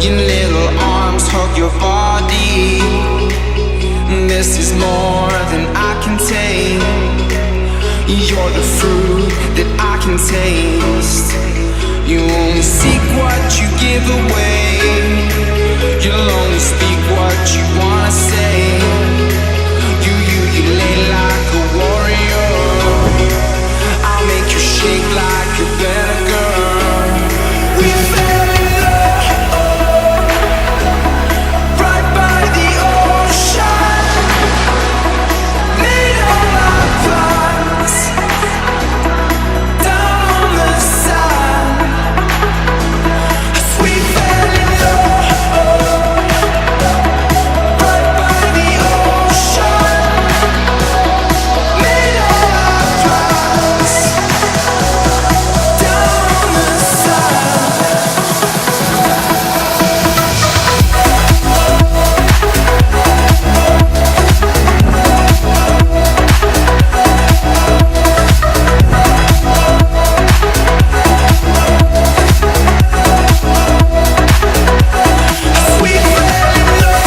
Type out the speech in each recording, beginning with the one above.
Your little arms hug your body. This is more than I can take. You're the fruit that I can taste. You only seek what you give away. You'll only speak what you wanna say. You lay like a warrior. I'll make you shake like a better girl. We fell in love right by the ocean. Made all our plans down on the sand. We fell in love right by the ocean. Made all our plans down on the sand. We fell in love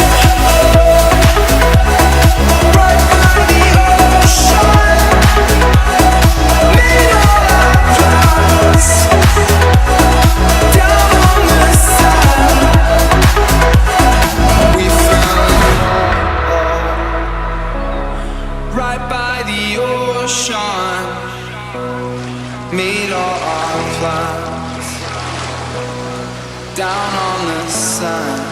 right by the ocean. Made all our plans down on the sand. We fell in love right by the ocean. Made all our plans down on the sand.